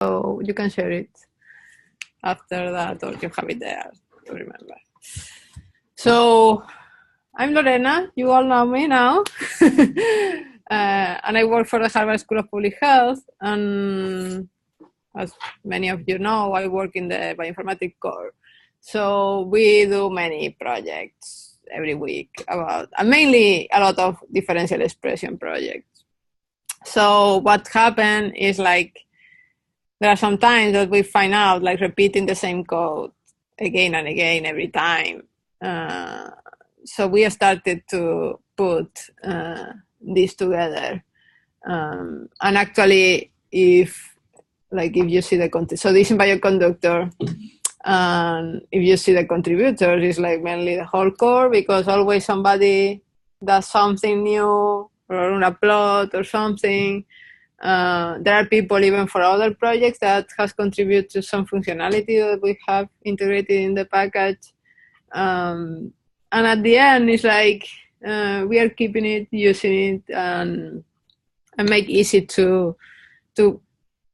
So you can share it after that, or you have it there to remember. So I'm Lorena, you all know me now. And I work for the Harvard School of Public Health. And as many of you know, I work in the bioinformatics core. So we do many projects every week about, and mainly a lot of differential expression projects. So what happened is, like, there are some times that we find out, like, repeating the same code again and again every time. So we started to put this together. And actually, if you see the so this is bioconductor, and if you see the contributors, it's like mainly the whole core, because always somebody does something new or on a plot or something. There are people even for other projects that has contributed to some functionality that we have integrated in the package. And at the end, it's like we are keeping it, using it, and make easy to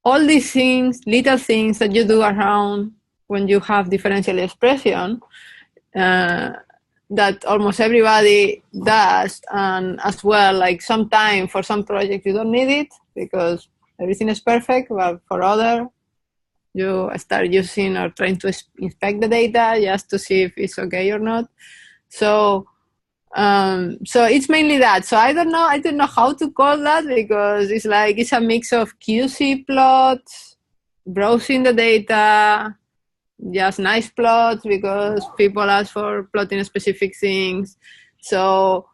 all these things, little things that you do around when you have differential expression, that almost everybody does. And as well, like, sometimes for some projects you don't need it because everything is perfect, but for other, you start using or trying to inspect the data just to see if it's okay or not. So it's mainly that. So I don't know how to call that, because it's like, it's a mix of QC plots, browsing the data, just nice plots because people ask for plotting specific things. So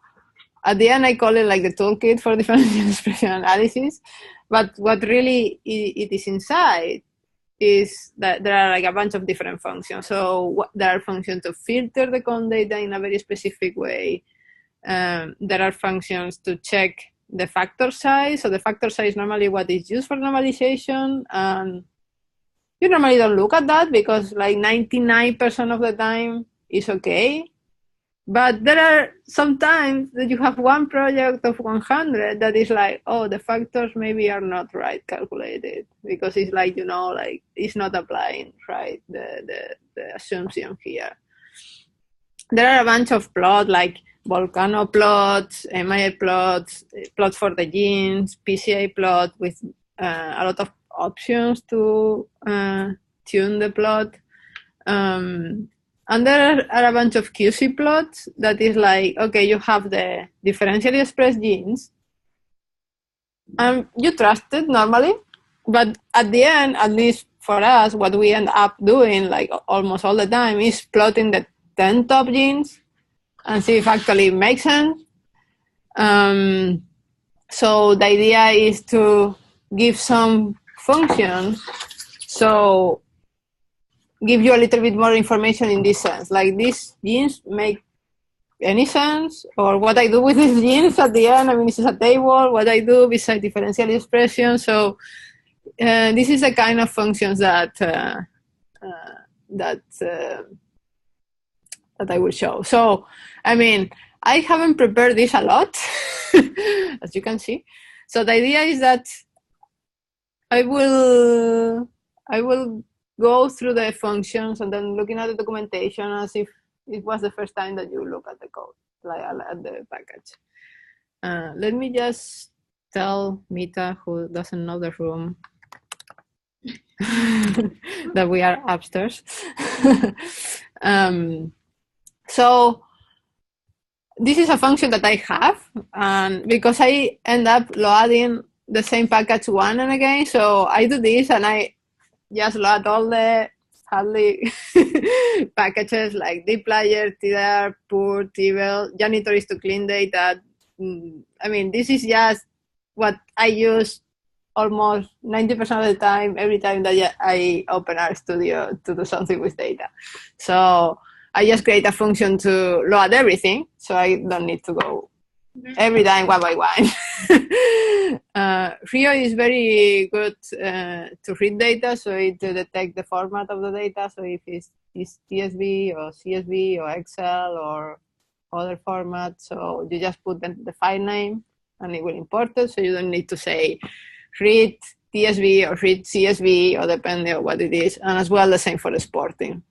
at the end, I call it like the toolkit for differential expression analysis. But what really it is inside is that there are like a bunch of different functions. So there are functions to filter the con data in a very specific way. There are functions to check the factor size. So the factor size is normally what is used for normalization. And you normally don't look at that because like 99% of the time is okay. But there are some times that you have one project of 100 that is like, oh, the factors maybe are not right calculated, because it's like, like, it's not applying right the assumption here. There are a bunch of plots, like volcano plots, MIA plots, plot for the genes, PCA plot with a lot of options to tune the plot. And there are a bunch of QC plots that is like, okay, you have the differentially expressed genes, and you trust it normally, but at the end, at least for us, what we end up doing, like almost all the time, is plotting the 10 top genes and see if actually it makes sense. So the idea is to give some functions, so give you a little bit more information in this sense, like these genes make any sense, or what I do with these genes at the end. I mean, this is a table, what I do besides differential expression. So this is the kind of functions that I will show. So, I mean, I haven't prepared this a lot, as you can see. So the idea is that I will go through the functions and then looking at the documentation as if it was the first time that you look at the code, like at the package. Let me just tell Mita, who doesn't know the room, that we are upstairs. So this is a function that I have, and because I end up loading the same package one and again, so I do this and I just load all the Hadley packages like dplyr, tdr, pur, tibble, janitors to clean data. I mean, this is just what I use almost 90% of the time, every time that I open RStudio to do something with data. So I just create a function to load everything, so I don't need to go every time one by one. Rio is very good to read data, so it detects the format of the data. So if it's TSV or CSV or Excel or other formats, so you just put the file name and it will import it. So you don't need to say read TSV or read CSV, or depending on what it is, and as well the same for exporting.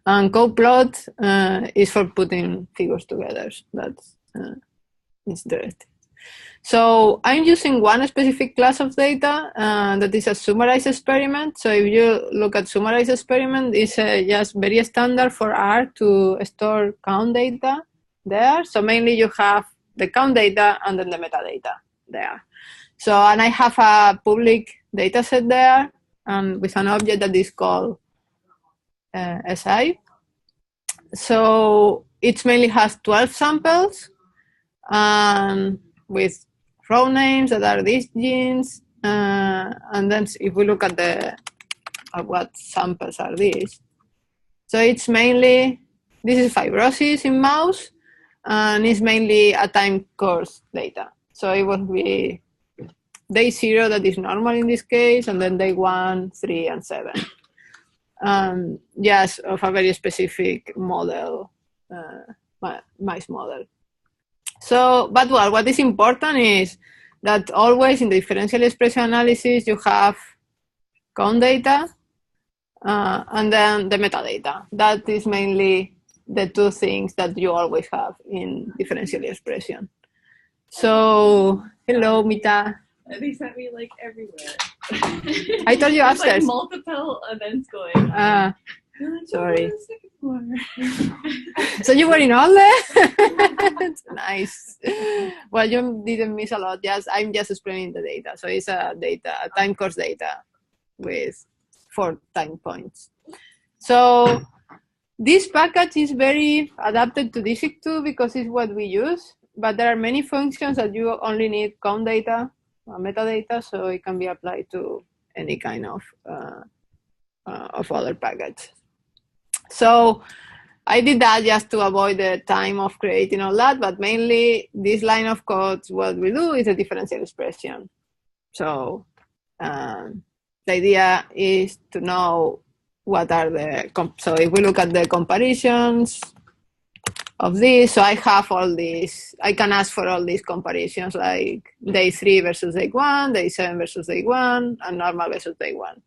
And CodePlot is for putting figures together. That's interesting. So I'm using one specific class of data that is a summarized experiment. So if you look at summarized experiment, it's just very standard for R to store count data there. So mainly you have the count data and then the metadata there. So, and I have a public data set there and with an object that is called SI. So it mainly has 12 samples and with row names that are these genes. And then if we look at what samples are these. So it's mainly, this is fibrosis in mouse, and it's mainly a time course data. So it will be day 0 that is normal in this case, and then day 1, 3, and 7. Yes, of a very specific model, mice model. So, but well, what is important is that always in the differential expression analysis, you have count data and then the metadata. That is mainly the two things that you always have in differential expression. So, hello, Mita. They sent me like everywhere. I told you upstairs. Like multiple events going on. Sorry. So you were in all there? Nice. Well, you didn't miss a lot. I'm just explaining the data. So it's a time course data with 4 time points. So this package is very adapted to DEGreport because it's what we use. But there are many functions that you only need count data, metadata, so it can be applied to any kind of other package. So I did that just to avoid the time of creating all that, but mainly this line of code, what we do is a differential expression. So the idea is to know what are so if we look at the comparisons of this, so I have all these, I can ask for all these comparisons like day 3 versus day 1, day 7 versus day 1, and normal versus day 1.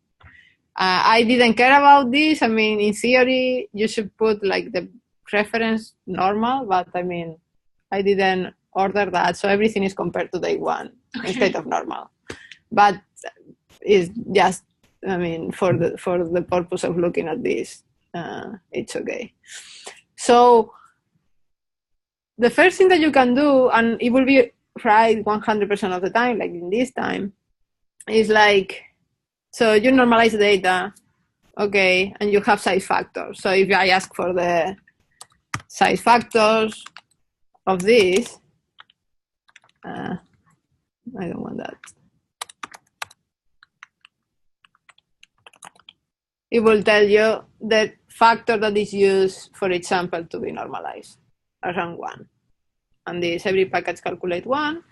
I didn't care about this. I mean, in theory, you should put like the reference normal, but I mean, I didn't order that. So everything is compared to day 1 instead of normal. But it's just, I mean, for the purpose of looking at this, it's okay. So the first thing that you can do, and it will be right 100% of the time, like in this time, is like, so you normalize the data, okay, and you have size factors. So if I ask for the size factors of this, I don't want that. It will tell you the factor that is used for each sample to be normalized, around 1. And this, every package calculate 1.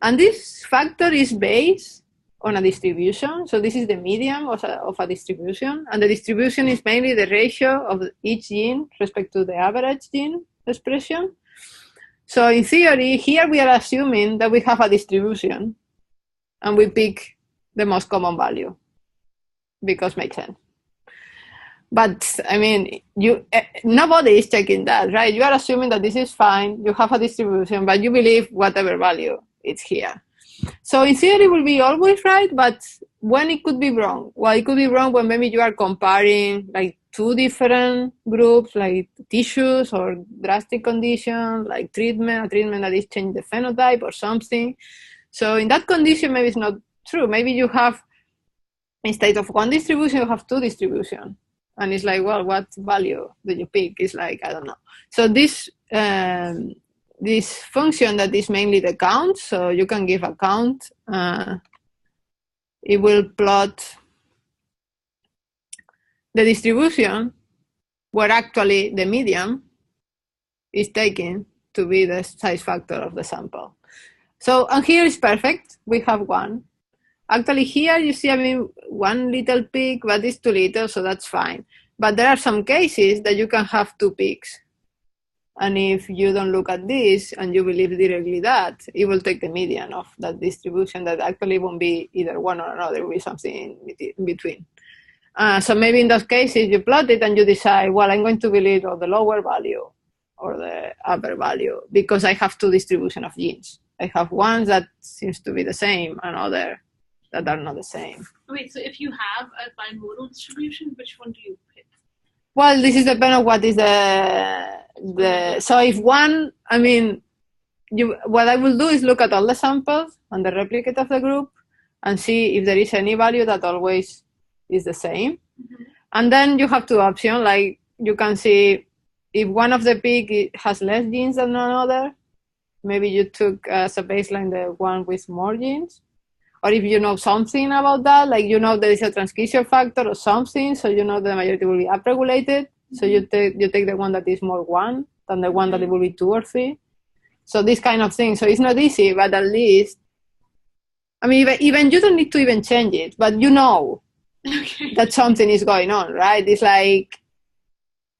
And this factor is based on a distribution. So this is the median of a distribution. And the distribution is mainly the ratio of each gene respect to the average gene expression. So in theory, here we are assuming that we have a distribution and we pick the most common value because it makes sense. But I mean, nobody is checking that, right? You are assuming that this is fine, you have a distribution, but you believe whatever value it's here. So in theory, it will be always right, but when it could be wrong? Well, it could be wrong when maybe you are comparing like 2 different groups, like tissues or drastic conditions, like a treatment that is changing the phenotype or something. So in that condition, maybe it's not true. Maybe you have, instead of 1 distribution, you have 2 distributions. And it's like, well, what value do you pick? It's like, I don't know. So this function that is mainly the count, so you can give a count. It will plot the distribution where actually the median is taken to be the size factor of the sample. So, and here is perfect. We have 1. Actually, here you see, I mean, 1 little peak, but it's too little, so that's fine. But there are some cases that you can have 2 peaks. And if you don't look at this and you believe directly that, it will take the median of that distribution that actually won't be either one or another, it will be something in between. So maybe in those cases, you plot it and you decide, well, I'm going to believe the lower value or the upper value because I have two distributions of genes. I have ones that seems to be the same and other that are not the same. Wait, so if you have a bimodal distribution, which one do you pick? Well, this is depending on what is so if one, I mean, what I will do is look at all the samples and the replicate of the group and see if there is any value that always is the same. Mm-hmm. And then you have two options, like you can see if one of the peak has less genes than another, maybe you took as a baseline the one with more genes. Or if you know something about that, like you know there is a transcription factor or something, so you know the majority will be upregulated. So you take the one that is more 1 than the one that it will be 2 or 3. So this kind of thing. So it's not easy, but at least, I mean, even you don't need to even change it, but you know that something is going on, right? It's like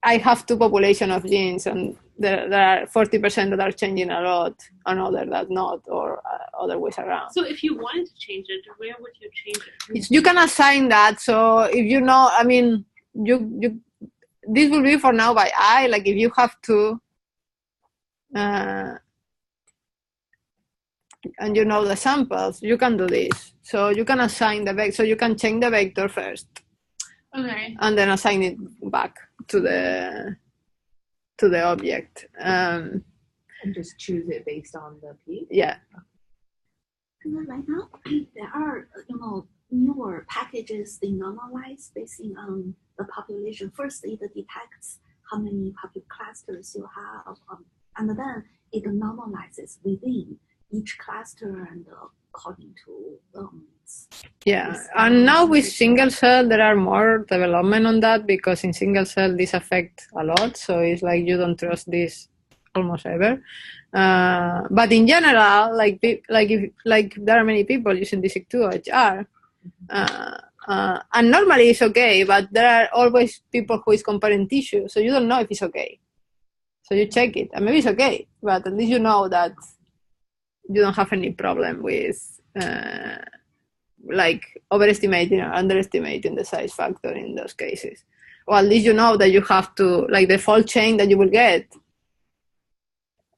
I have two populations of genes and there are 40% that are changing a lot and other that not, or other ways around. So if you wanted to change it, where would you change it? You can assign that. So if you know, I mean, this will be for now by eye. Like if you have to, and you know the samples, you can do this. So you can assign the vector. So you can change the vector first. Okay. And then assign it back to the object. And just choose it based on the peak? Yeah. Right now, there are newer packages they normalize based on the population. First, it detects how many clusters you have, and then it normalizes within each cluster and according to. Yeah, and now with single cell, there are more development on that because in single cell this affects a lot. So it's like you don't trust this almost ever. But in general, like there are many people using DESeq2 HR, and normally it's okay, but there are always people who is comparing tissue, so you don't know if it's okay. So you check it, and maybe it's okay, but at least you know that you don't have any problem with like overestimating or underestimating the size factor in those cases. Or at least you know that you have to, like the fault chain that you will get,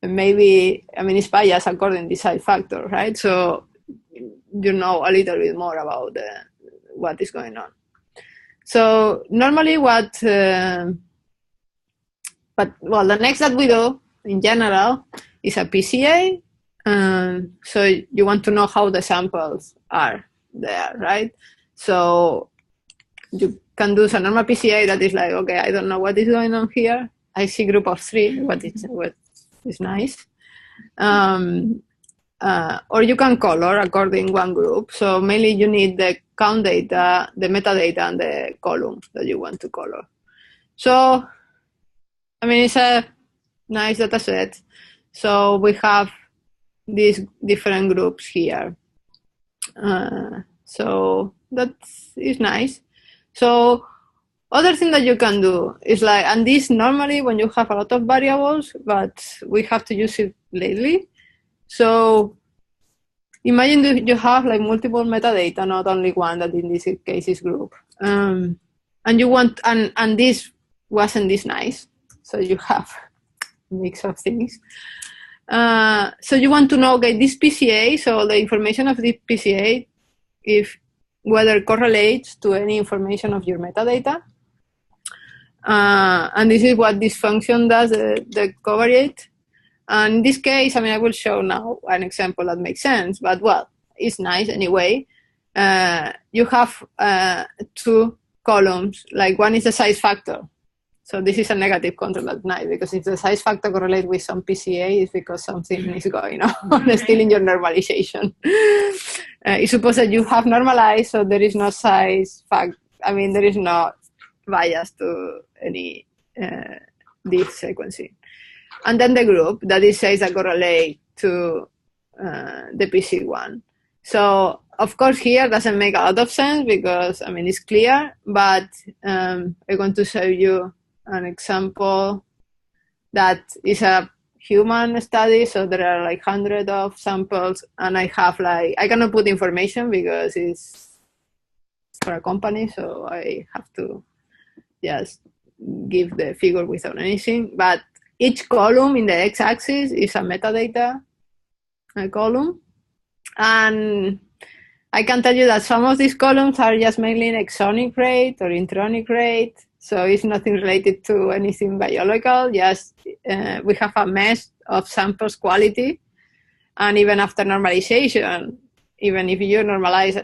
maybe, I mean, it's biased according to the size factor, right? So you know a little bit more about what is going on. So normally the next that we do in general is a PCA. So you want to know how the samples are there, right? So you can do some normal PCA that is like, okay, I don't know what is going on here. I see group of 3, what is nice. Or you can color according one group. So mainly you need the count data, the metadata, and the columns that you want to color. So, I mean, it's a nice data set. So we have these different groups here. So that is nice. So other thing that you can do is like, and this normally when you have a lot of variables, but we have to use it lately. So imagine that you have like multiple metadata, not only one that in this case is group. And you want, and this wasn't this nice. So you have a mix of things. So you want to know, okay, this PCA, so the information of this PCA, whether correlates to any information of your metadata. And this is what this function does, the covariate. And in this case, I mean, I will show now an example that makes sense, but well, it's nice anyway. You have 2 columns, like one is the size factor. So this is a negative control at night, because if the size factor correlates with some PCA, it's because something is going on, still in your normalization. It's supposed that you have normalized, so there is no size fact. I mean, there is no bias to any this sequencing. And then the group that it says that correlate to the PC1. So of course here doesn't make a lot of sense because, I mean, it's clear, but I'm going to show you an example that is a human study, so there are like hundreds of samples, and I have like, I cannot put information because it's for a company, so I have to just give the figure without anything. But each column in the x-axis is a metadata column, and I can tell you that some of these columns are just mainly in exonic rate or intronic rate, so it's nothing related to anything biological. Just we have a mesh of samples quality, and even after normalization, even if you normalize,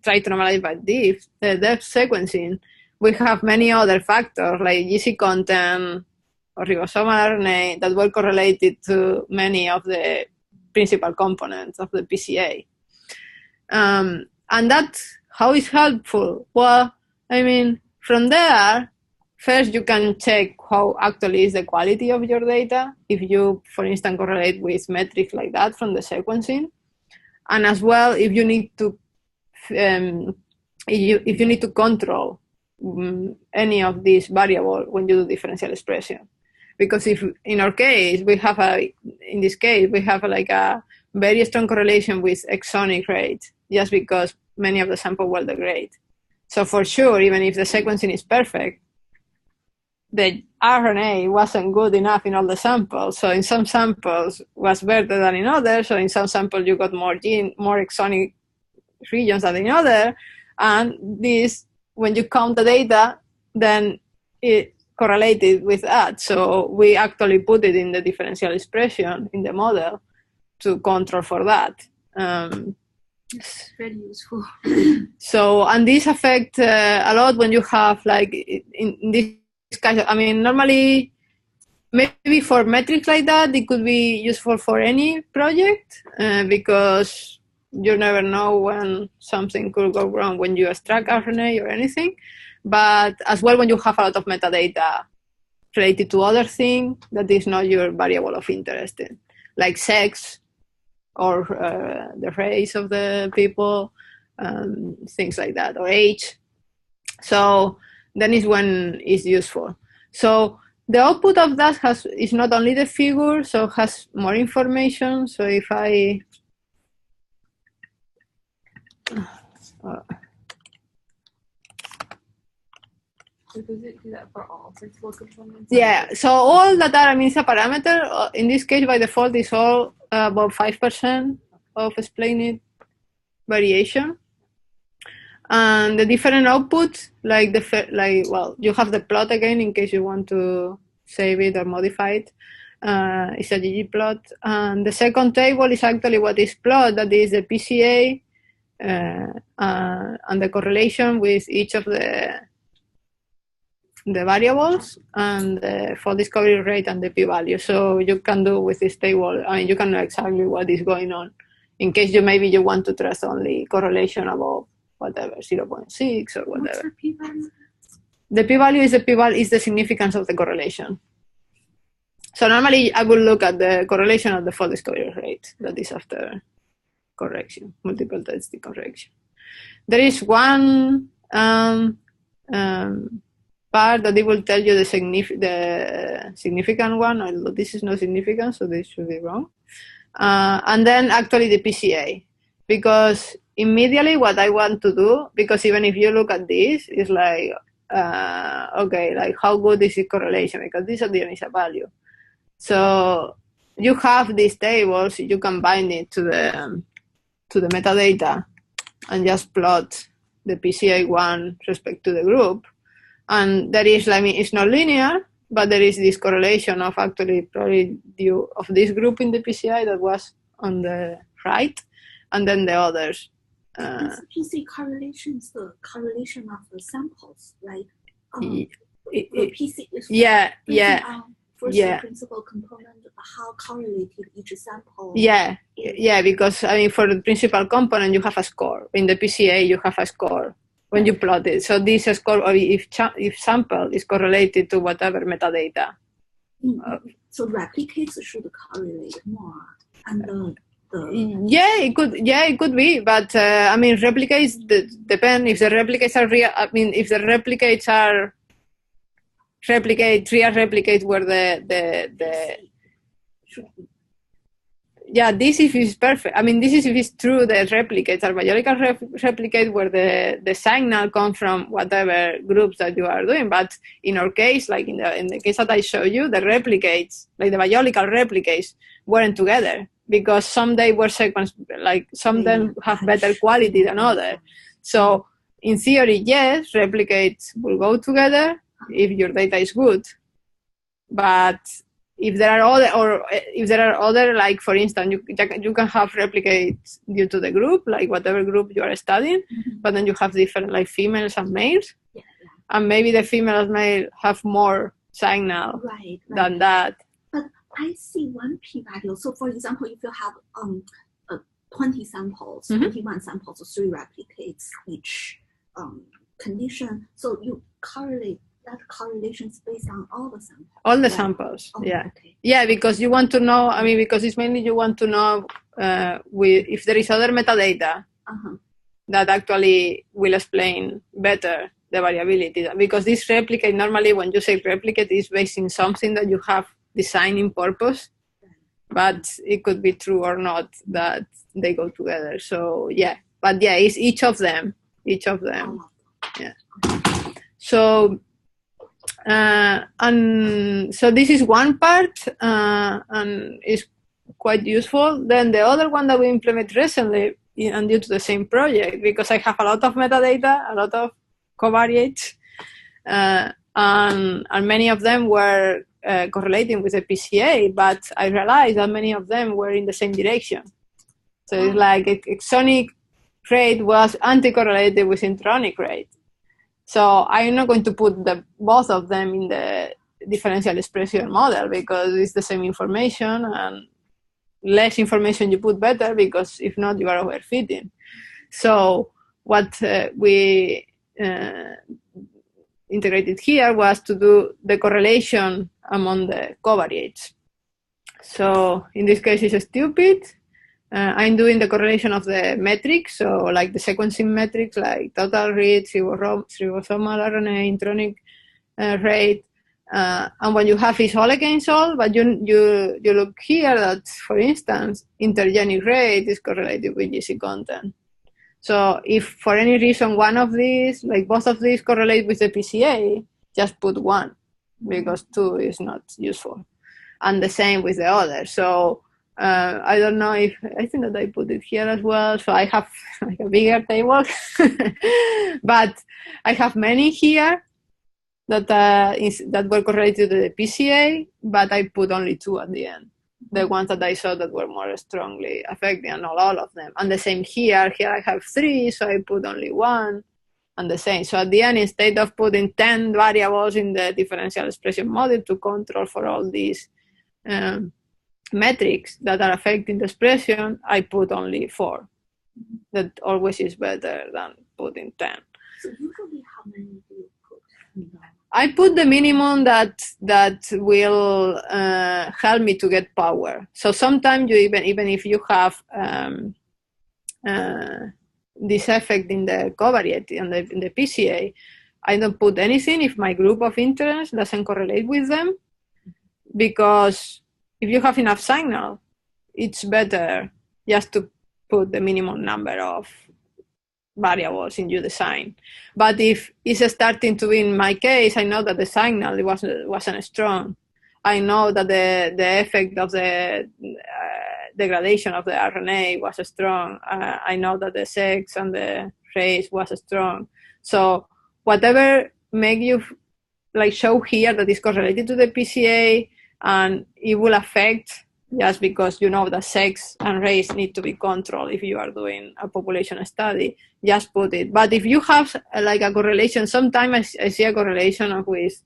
try to normalize by depth sequencing, we have many other factors like GC content or ribosomal RNA that were correlated to many of the principal components of the PCA. And that's how it's helpful. Well, I mean, from there, first you can check how actually is the quality of your data if you, for instance, correlate with metrics like that from the sequencing. And as well, if you need to, if you need to control any of these variables when you do differential expression. Because if in our case, we have in this case, we have like a very strong correlation with exonic rate, just because many of the samples will degrade. So for sure, even if the sequencing is perfect, the RNA wasn't good enough in all the samples. So in some samples was better than in others. So in some samples you got more exonic regions than in other. And this, when you count the data, then it correlated with that. So we actually put it in the differential expression in the model to control for that. It's very useful. So, and this affects a lot when you have like in this kind of, I mean, normally maybe for metrics like that, it could be useful for any project because you never know when something could go wrong when you extract RNA or anything. But as well, when you have a lot of metadata related to other things that is not your variable of interest in, like sex or the race of the people, things like that, or age. So then is when it's useful. So the output of that is not only the figure, so has more information. So if I So does it do that for all principal components? yeah, so all that are, I mean, it's a parameter. In this case, by default, is all about 5% of explained variation. And the different outputs, well, you have the plot again in case you want to save it or modify it. It's a ggplot. And the second table is actually what is plot, that is the PCA and the correlation with each of the variables and the fault discovery rate and the p-value. So you can do with this table, I mean, you can know exactly what is going on in case maybe you want to trust only correlation above whatever, 0.6 or whatever. What's the p-value? The p-value is the significance of the correlation. So normally I will look at the correlation of the fault discovery rate, that is after correction, multiple testing correction. There is one part that it will tell you the significant one, although this is not significant, so this should be wrong. And then actually the PCA, because immediately what I want to do, because even if you look at this, it's like, okay, like how good is the correlation? Because this is the initial value. So you have these tables, you can bind it to the metadata and just plot the PCA1 respect to the group. And there is, I mean, it's not linear, but there is this correlation of actually probably due of this group in the PCI that was on the right, and then the others. This PC correlation is the correlation of the samples, right? The PC is first the principal component, how correlated each sample. Yeah, because I mean, for the principal component, you have a score. In the PCA, you have a score when you plot it. So this score, or if sample is correlated to whatever metadata. So replicates should correlate more, and it could be, but I mean, replicates depend if the replicates are real. I mean, if the replicates are triad replicate where yeah, this if it's perfect. I mean, this is if it's true that replicates are biological replicate where the signal comes from whatever groups that you are doing. But in our case, like in the case that I showed you, the replicates, like the biological replicates, weren't together because some they were sequenced, like some of them have better quality than others. So in theory, yes, replicates will go together if your data is good. But if there are other, like for instance, you can have replicates due to the group, like whatever group you are studying, but then you have different like females and males, and maybe the female and male have more signal than that. But I see one p-value. So for example, if you have 20 samples, 21 samples, 3 replicates each condition, so you correlate. That correlation is based on all the samples. All the samples, yeah. Okay. Yeah, because you want to know, I mean, because it's mainly you want to know if there is other metadata that actually will explain better the variability. Because this replicate, normally when you say replicate, is based in something that you have designed in purpose, but it could be true or not that they go together. So, yeah. But yeah, it's each of them. Yeah. So, and so this is one part, and it's quite useful. Then the other one that we implemented recently, and due to the same project, because I have a lot of metadata, a lot of covariates, and many of them were correlating with the PCA, but I realized that many of them were in the same direction. So it's like exonic rate was anti-correlated with intronic rate. So I'm not going to put both of them in the differential expression model because it's the same information, and less information you put better, because if not, you are overfitting. So what we integrated here was to do the correlation among the covariates. So in this case, it's stupid. I'm doing the correlation of the metrics, so like the sequencing metrics, like total reads, ribosomal RNA, intronic rate, and what you have is all against all. But you look here that, for instance, intergenic rate is correlated with GC content. So if for any reason one of these, like both of these, correlate with the PCA, just put one, because 2 is not useful, and the same with the other. So I don't know if, I think that I put it here as well. So I have like a bigger table, but I have many here that were correlated to the PCA, but I put only 2 at the end. The ones that I saw that were more strongly affecting, and not all of them. And the same here. Here I have 3, so I put only 1, and the same. So at the end, instead of putting 10 variables in the differential expression model to control for all these metrics that are affecting the expression, I put only 4. That always is better than putting 10. So usually how many do you put? I put the minimum that will help me to get power. So sometimes you even if you have this effect in the covariate in the PCA, I don't put anything if my group of interest doesn't correlate with them, because if you have enough signal, it's better just to put the minimum number of variables in your design. But if it's starting to be, in my case, I know that the signal wasn't strong. I know that the effect of the degradation of the RNA was strong. I know that the sex and the race was strong. So whatever make you like show here that is correlated to the PCA, and it will affect, just because you know that sex and race need to be controlled if you are doing a population study, just put it. But if you have like a correlation, sometimes I see a correlation with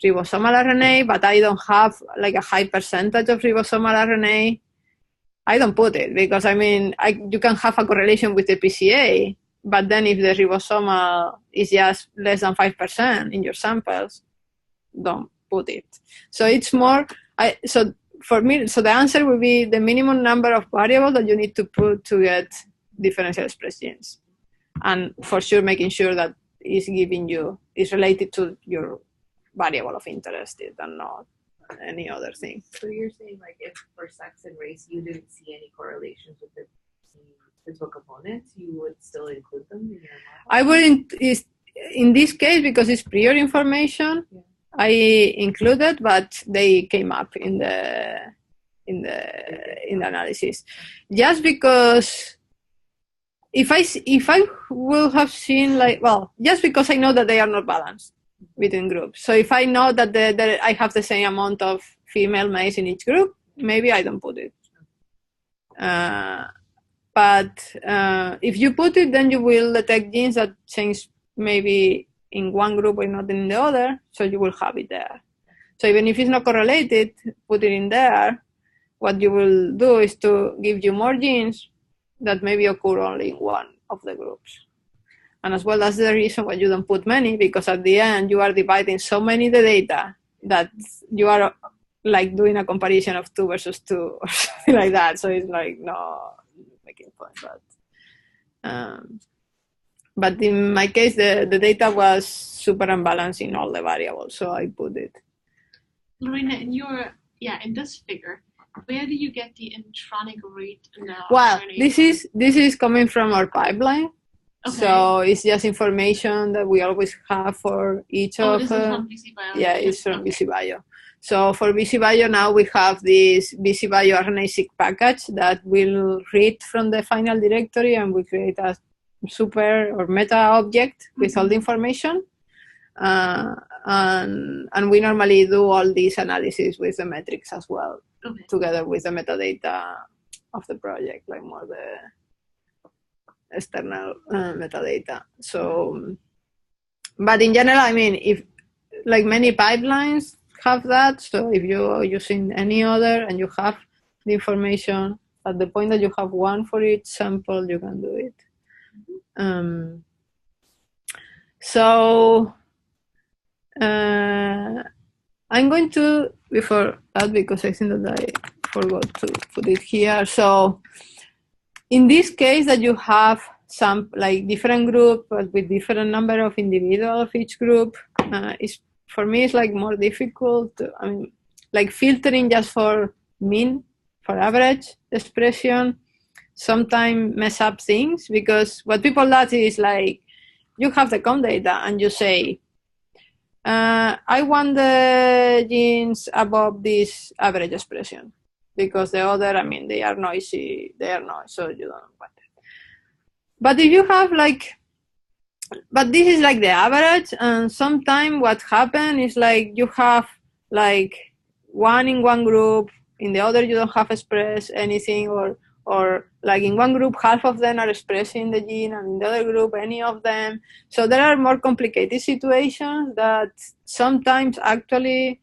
ribosomal RNA, but I don't have like a high percentage of ribosomal RNA, I don't put it, because I mean, you can have a correlation with the PCA, but then if the ribosomal is just less than 5% in your samples, don't put it. So it's more, for me, so the answer will be the minimum number of variables that you need to put to get differential expressions. And for sure, making sure that is related to your variable of interest and not any other thing. So you're saying like if for sex and race you didn't see any correlations with the physical components, you would still include them in your model? I wouldn't, in this case, because it's prior information, Yeah. I included, but they came up in the analysis. Just because if I will have seen just because I know that they are not balanced between groups. So if I know that I have the same amount of female males in each group, maybe I don't put it. But if you put it, then you will detect genes that change maybe in one group or not in the other, so you will have it there. So even if it's not correlated, put it in there. What you will do is to give you more genes that maybe occur only in one of the groups. And as well, that's the reason why you don't put many, because at the end you are dividing so many the data that you are like doing a comparison of 2 versus 2 or something like that. So it's like no making point. But in my case, the data was super unbalanced in all the variables, so I put it. Lorena, in this figure, where do you get the intronic rate now? Well, this is coming from our pipeline. Okay. So it's just information that we always have for each of. This is from BCBio. Yeah, it's from BCBio. So for BCBio now we have this BCBio RNA-seq package that will read from the final directory, and we create a super or meta object with all the information. And we normally do all these analysis with the metrics as well, together with the metadata of the project, like more the external metadata. So, but in general, I mean, if like many pipelines have that, so if you're using any other and you have the information at the point that you have one for each sample, you can do it. So I'm going to, before that, because I think that I forgot to put it here. So in this case that you have some like different group but with different number of individuals of each group, is for me it's like more difficult. I mean, like filtering just for mean, for average expression, sometimes mess up things, because what people do is like you have the count data and you say, I want the genes above this average expression, because the other, I mean, they are noisy, so you don't want it. But if you have but this is like the average, and sometimes what happens is like you have like one in one group, in the other you don't have expressed anything, or like in one group half of them are expressing the gene, and in the other group any of them. So there are more complicated situations that sometimes actually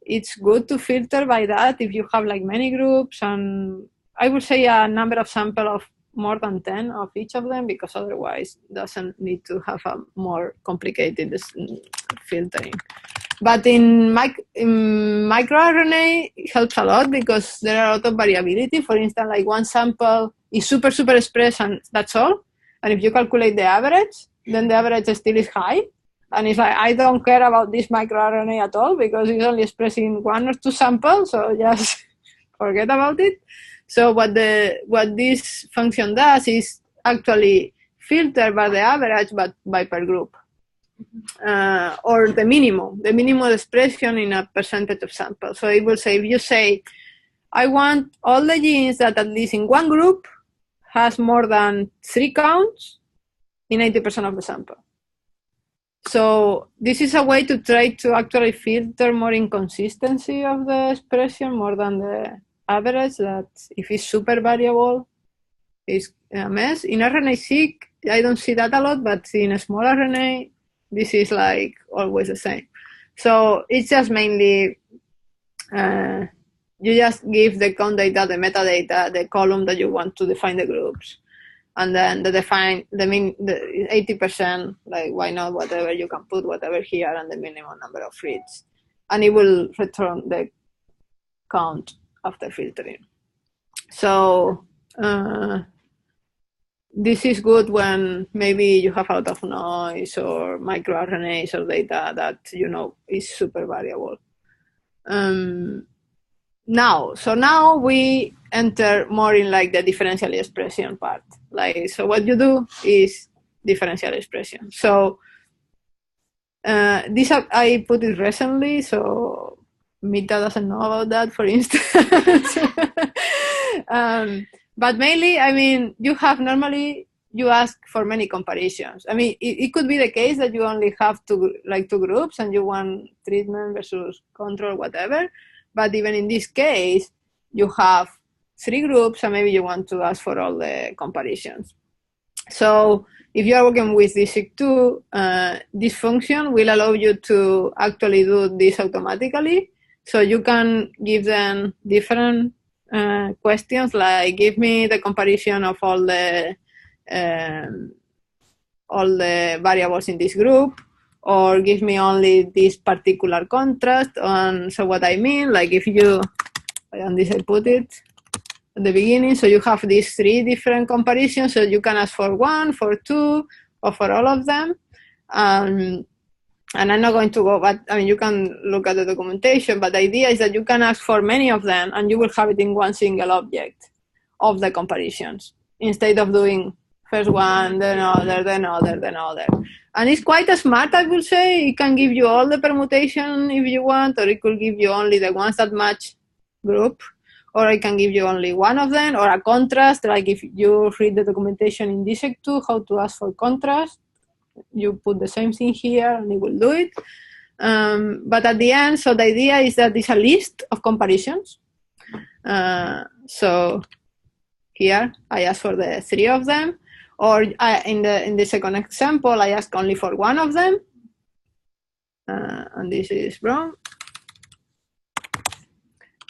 it's good to filter by that if you have like many groups, and I would say a number of sample of more than 10 of each of them, because otherwise doesn't need to have a more complicated filtering. But in microRNA, it helps a lot because there are a lot of variability. For instance, like one sample is super expressed and that's all. And if you calculate the average, then the average still is high. And it's like, I don't care about this microRNA at all because it's only expressing 1 or 2 samples, so just forget about it. So what this function does is actually filter by the average, but by per group. Or the minimum expression in a percentage of samples. So it will say, if you say, I want all the genes that at least in one group has more than 3 counts in 80% of the sample. So this is a way to try to actually filter more inconsistency of the expression more than the average, that if it's super variable, it's a mess. In RNA-seq, I don't see that a lot, but in a small RNA, this is like always the same. So it's just mainly, you just give the count data, the metadata, the column that you want to define the groups. And then the 80%, like why not, whatever, you can put whatever here and the minimum number of reads. And it will return the count after filtering. So this is good when maybe you have a lot of noise or microRNAs or data that is super variable. Now we enter more in like the differential expression part. Like, so what you do is differential expression. So this I put it recently, so Mita doesn't know about that, for instance. But mainly, I mean, normally you ask for many comparisons. I mean, it could be the case that you only have two groups and you want treatment versus control, whatever. But even in this case, you have 3 groups and maybe you want to ask for all the comparisons. So if you are working with DEGreport, this function will allow you to actually do this automatically. So you can give them different questions, like give me the comparison of all the variables in this group, or give me only this particular contrast. And so what I mean, like if you, and this I put it at the beginning, so you have these 3 different comparisons, so you can ask for 1, for 2, or for all of them. And I'm not going to go, but I mean, you can look at the documentation, but the idea is that you can ask for many of them and you will have it in one single object of the comparisons, instead of doing first one, then other, then other, then other. And it's quite smart, I will say. It can give you all the permutation if you want, or it could give you only the ones that match group, or I can give you only one of them, or a contrast, like if you read the documentation in DEGreport, how to ask for contrast, you put the same thing here and it will do it. But at the end, so the idea is that it's a list of comparisons. So here I ask for the 3 of them, or in the second example, I ask only for 1 of them. And this is wrong.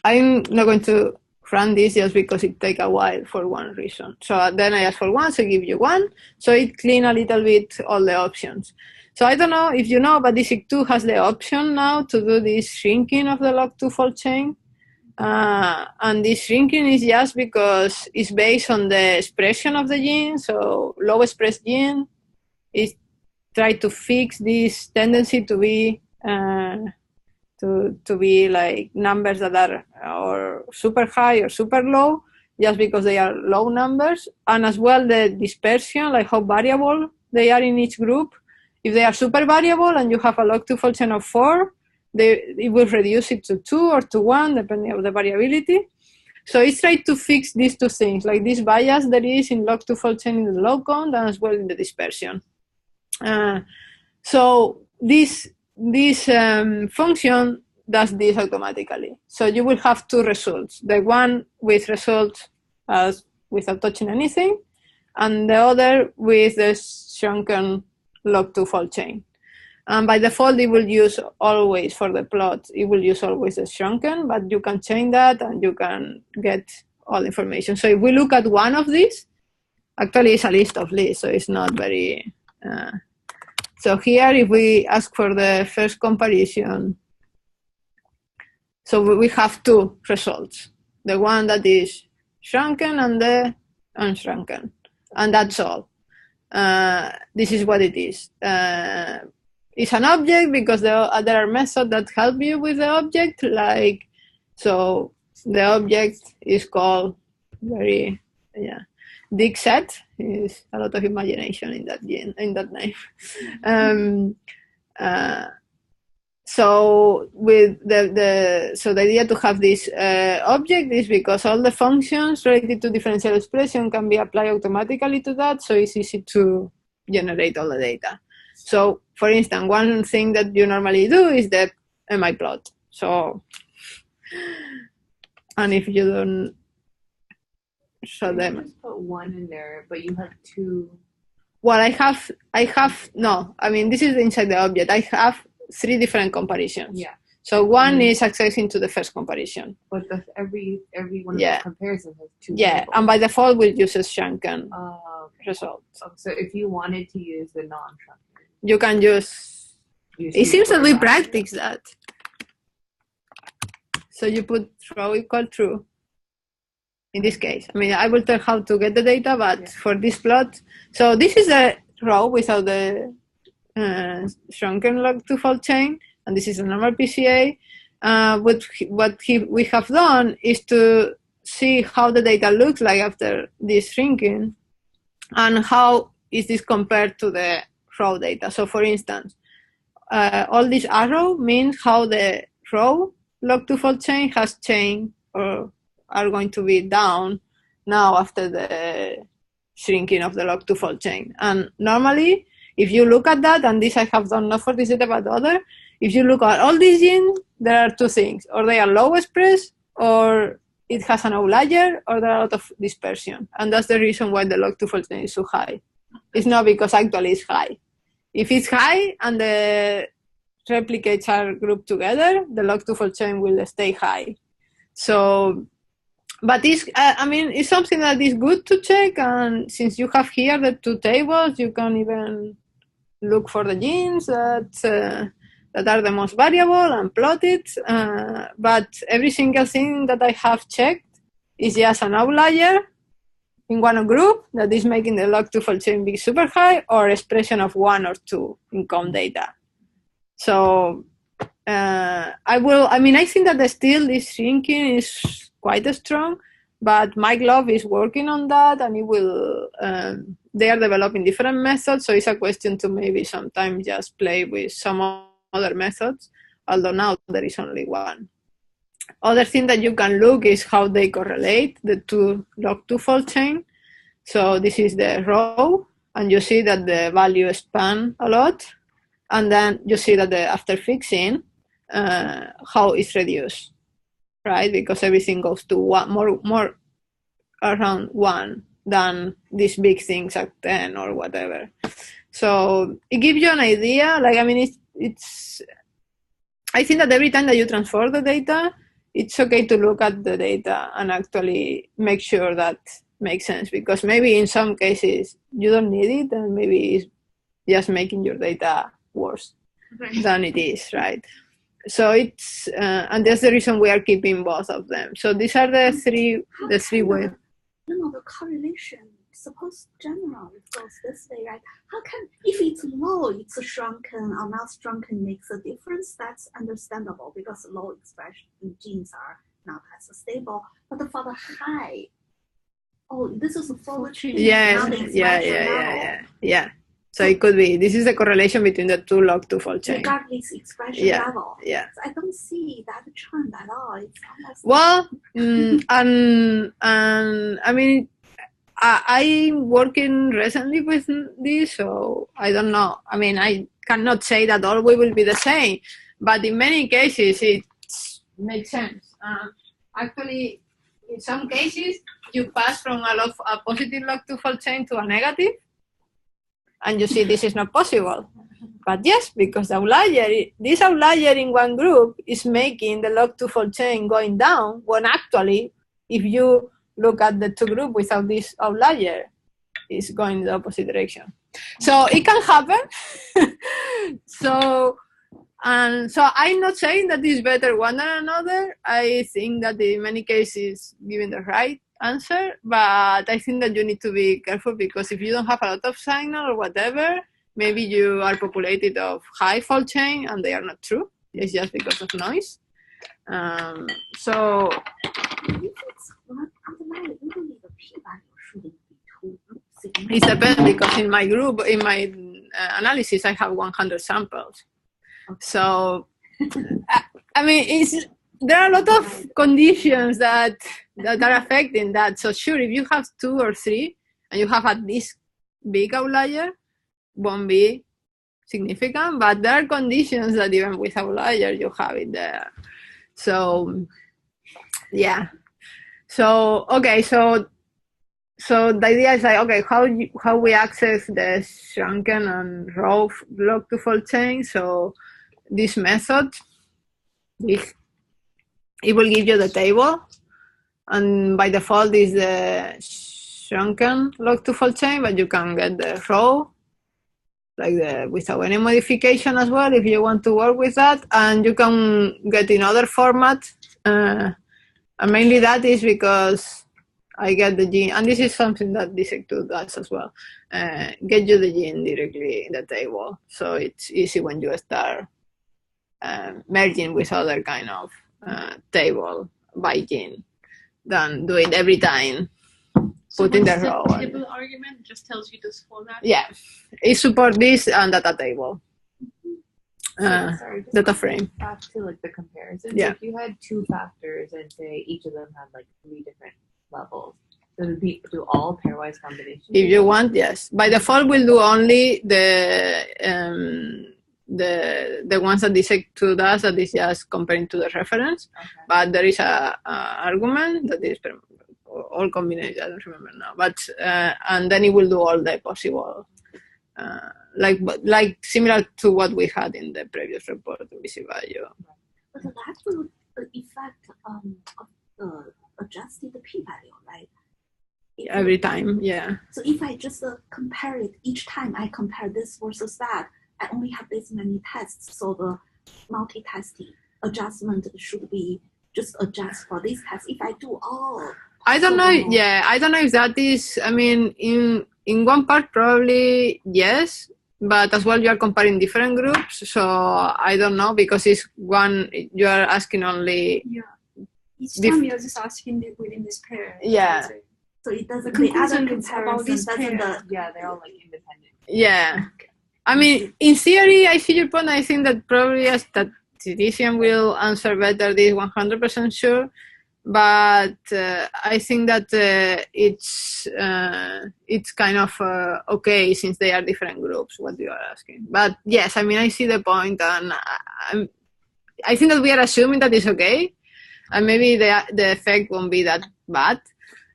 I'm not going to run this just because it takes a while for one reason. So then I ask for 1, so I give you 1. So it cleans a little bit all the options. So I don't know if you know, but DEGreport has the option now to do this shrinking of the log2 fold chain. And this shrinking is just because it's based on the expression of the gene. So low expressed gene is try to fix this tendency to be to be like numbers that are or super high or super low, just because they are low numbers, and as well the dispersion, like how variable they are in each group. If they are super variable and you have a log2 fold chain of 4, it will reduce it to 2 or to 1, depending on the variability. So it's trying to fix these 2 things, like this bias there is in log2 fold chain in the low count and as well in the dispersion. So this function does this automatically. So you will have 2 results, the one with results as without touching anything, and the other with the shrunken log2 fold chain. And by default, it will use always, for the plot, it will use always the shrunken, but you can change that and you can get all information. So if we look at one of these, actually it's a list of lists, so it's not very... So here, if we ask for the first comparison, so we have 2 results, the one that is shrunken and the unshrunken, and that's all. This is what it is. It's an object because there are methods that help you with the object, like, so the object is called DEGset. Is a lot of imagination in that name. So with so the idea to have this object is because all the functions related to differential expression can be applied automatically to that, so it's easy to generate all the data. So for instance, one thing that you normally do is the MI plot. So, and if you don't show them, just put 1 in there, but you have 2. Well, I have no. I mean, this is inside the object. I have 3 different comparisons. Yeah. So one is accessing to the first comparison. But every one of the comparisons has 2. Yeah, labels. and by default, we'll use a shrunken result. So if you wanted to use the non-shrunken, you can use. It seems that we practice that. So you put row equal true. in this case. I mean, I will tell how to get the data, but for this plot, so this is a row without the shrunken log2 fold chain, and this is a normal PCA. We have done is to see how the data looks like after this shrinking, and how is this compared to the raw data. So for instance, all this arrow means how the raw log2 fold chain has changed or are going to be down now after the shrinking of the log2 fold chain. And normally, if you look at that, and this I have done not for this data but other, if you look at all these genes, there are two things: or they are low expressed, or it has an outlier, or there are a lot of dispersion. And that's the reason why the log2 fold chain is so high. It's not because actually it's high. If it's high and the replicates are grouped together, the log2 fold chain will stay high. So, but it's, I mean, it's something that is good to check. And since you have here the two tables, you can even look for the genes that are the most variable and plot it. But every single thing that I have checked is just an outlier in one group that is making the log2 fold chain be super high, or expression of 1 or 2 in com data. So I think that still this shrinking is quite strong, but Mike Love is working on that, and it will, they are developing different methods. So it's a question to maybe sometimes just play with some other methods, although now there is only one. Other thing that you can look is how they correlate the two log2 fold chain. So this is the row, and you see that the value expand a lot. And then you see that after fixing, how it's reduced, right? Because everything goes to one, more around 1 than these big things at 10 or whatever. So it gives you an idea. Like, I mean, it's I think that every time that you transfer the data, it's okay to look at the data and actually make sure that makes sense, because maybe in some cases you don't need it, and maybe it's just making your data worse than it is, right? So it's and that's the reason we are keeping both of them. So these are the three ways. You know, the correlation, suppose general, it goes this way, right? How can, if it's low, it's shrunken or not shrunken makes a difference? That's understandable because low expression genes are not as stable. But for the high, this is a forward change. Yeah. So it could be, this is the correlation between the two log2 fold chain. Regardless expression level. Yeah. So I don't see that trend at all. It's almost well, and I mean, I'm working recently with this, so I don't know. I mean, I cannot say that always will be the same, but in many cases it makes sense. Actually, in some cases, you pass from a positive log2 fold chain to a negative, and you see this is not possible. But yes, because this outlier in one group is making the log2 fold chain going down, when actually, if you look at the two groups without this outlier, it's going in the opposite direction. So it can happen. So I'm not saying that it's better one than another. I think that in many cases giving the right answer, but I think that you need to be careful, because if you don't have a lot of signal or whatever, maybe you are populated of high fold chain and they are not true. It's just because of noise. So it depends, because in my group, in my analysis, I have 100 samples. So I mean, there are a lot of conditions that are affecting that. So sure, if you have 2 or 3 and you have at least big outlier, won't be significant, but there are conditions that even with outlier you have it there. So yeah. So okay, so the idea is like, okay, how we access the shrunken and raw log2 fold chain. So this method, it will give you the table, and by default is the shrunken log2 fold chain, but you can get the raw, like without any modification as well, if you want to work with that, and you can get in other format. And mainly that is because I get the gene, and this is something that DEGreport does as well. Get you the gene directly in the table, so it's easy when you start merging with other kind of table by gene than do it every time. So Put in the what's row. the table argument? Just tells you this format. Yeah, it supports this and data table. Sorry, just Data frame. back to like the comparison. Yeah. So if you had two factors and say each of them had like 3 different levels, so it would be do all pairwise combinations? If you want, yes. By default, we'll do only the ones that DEGreport does, that is just comparing to the reference. Okay. But there is a argument that is all combinations. I don't remember now. But and then it will do all the possible, like similar to what we had in the previous report with VC value. But that will affect of adjusted p-value, right? Every time, yeah. So if I just compare it each time, I compare this versus that, I only have this many tests, so the multi-testing adjustment should be just adjust for this test. If I do all, I don't know. Yeah, I don't know if that is. I mean, in one part probably yes, but as well you are comparing different groups, so I don't know because it's one. You are asking only. Yeah. Each time you're just asking within this pair. Yeah. so it doesn't. The The other conclusion is about comparison this doesn't. pair. Yeah, they're all like independent. Yeah. I mean, in theory, I see your point. I think that probably a statistician will answer better. This 100% sure. But I think that it's kind of okay since they are different groups. What you are asking, but yes, I mean I see the point, and I think that we are assuming that it's okay, and maybe the effect won't be that bad.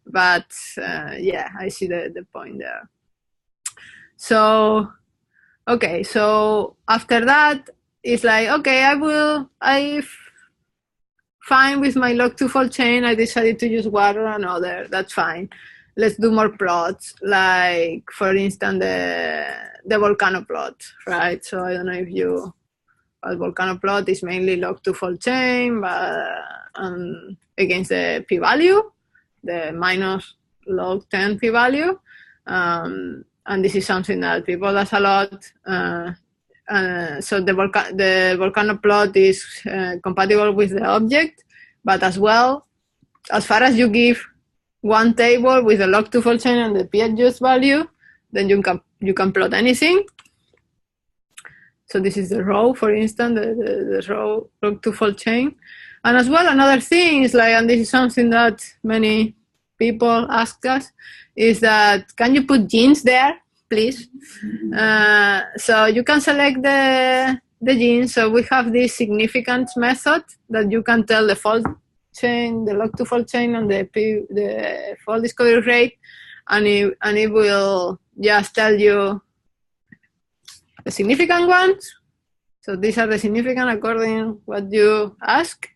But yeah, I see the point there. So okay, so after that it's like okay, I fine with my log2 fold chain. I decided to use one or another. That's fine. Let's do more plots, like for instance the volcano plot, right? So I don't know if you, but volcano plot is mainly log2 fold chain, but against the p-value, the minus log 10 p-value, and this is something that people does a lot. So the volcano plot is compatible with the object, but as well, as far as you give one table with the log2 fold chain and the p-adjust value, then you can plot anything. So this is the row, for instance, the row log2 fold chain. And as well, another thing is like, and this is something that many people ask us, is that can you put genes there? Please. So you can select the genes. So we have this significance method that you can tell the fold chain, the log2 fold chain, and the fold discovery rate, and it will just tell you the significant ones. So these are the significant according what you ask.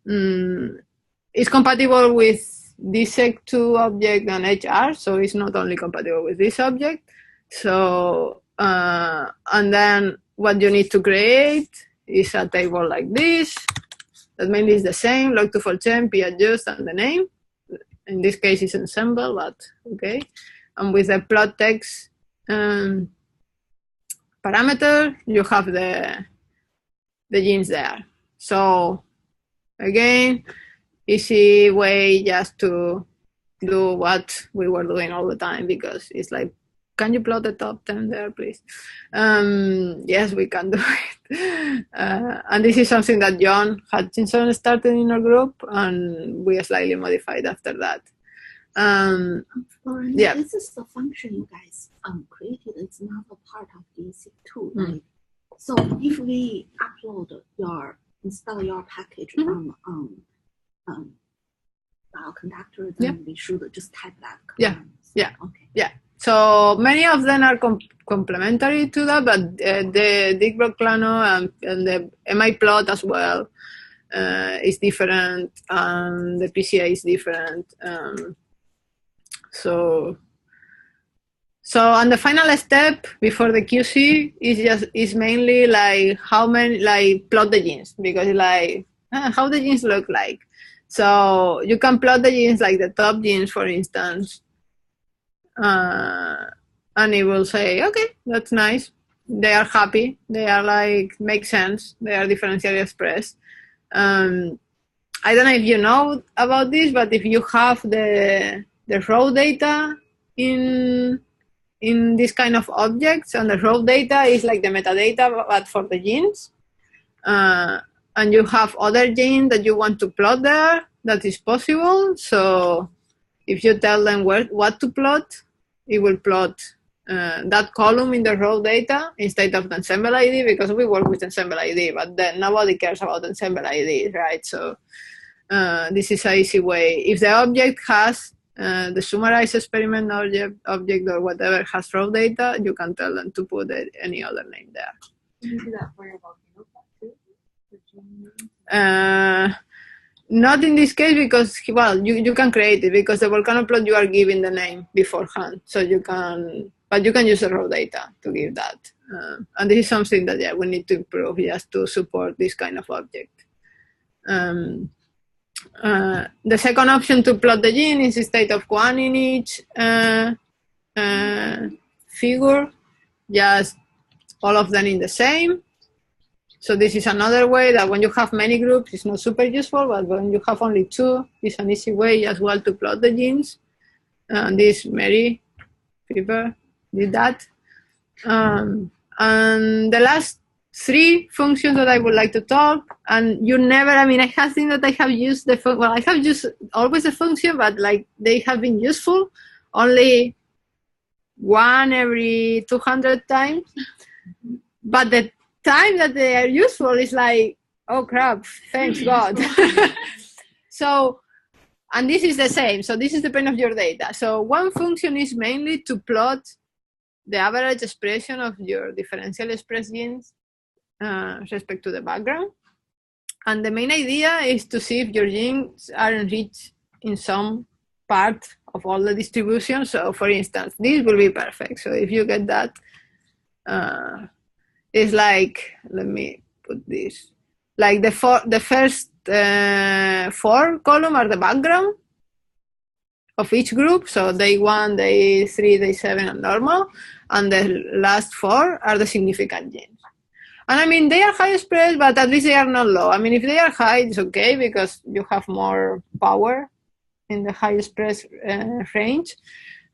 It's compatible with DEGreport object and HR, so it's not only compatible with this object. So, and then what you need to create is a table like this, that mainly is the same, log2 fold chain, p-adjust, and the name. In this case, it's ensemble, but okay. And with the plot text parameter, you have the genes there. So, again, easy way just to do what we were doing all the time, because it's like, can you plot the top 10 there, please? Yes, we can do it. And this is something that John Hutchinson started in our group, and we slightly modified after that. Yeah. This is the function you guys created. It's not a part of DEGreport, right? So if we install your package from bioconductor, then we should just type that command. Yeah. Okay. Yeah. So many of them are complementary to that, but the DEGreport and the MI plot as well is different, and the PCA is different. So and the final step before the QC is mainly like how many, like plot the genes, because like how the genes look like. So you can plot the genes, like the top genes, for instance, and it will say, okay, that's nice. They are happy. They are like, make sense. They are differentially expressed. I don't know if you know about this, but if you have the raw data in this kind of objects, and the raw data is like the metadata, but for the genes, and you have other genes that you want to plot there, that is possible. So if you tell them what to plot, it will plot that column in the raw data instead of the ensemble ID, because we work with ensemble ID, but then nobody cares about ensemble ID, right? So this is an easy way. If the object has the summarized experiment object or whatever has raw data, you can tell them to put any other name there. Can you do that for your volcano plot too? Not in this case, because, well, you can create it, because the volcano plot you are giving the name beforehand, so you can, but you can use the raw data to give that. And this is something that we need to improve just to support this kind of object. The second option to plot the gene is instead of one in each figure, just all of them in the same. So this is another way that when you have many groups, it's not super useful, but when you have only two, it's an easy way as well to plot the genes. This Mary Piper did that. And the last three functions that I would like to talk, and you never, I mean, I have seen that I have used I have used always a function, but like they have been useful only one every 200 times. But the time that they are useful is like, oh crap, thanks God. So, and this is the same. So this is the point of your data. So one function is mainly to plot the average expression of your differentially expressed genes respect to the background. And the main idea is to see if your genes are enriched in some part of all the distribution. So for instance, this will be perfect. So if you get that, it's like, let me put this, like the first 4 columns are the background of each group. So day 1, day 3, day 7, and normal. And the last 4 are the significant genes. And I mean, they are high expressed, but at least they are not low. I mean, if they are high, it's okay, because you have more power in the high expressed range.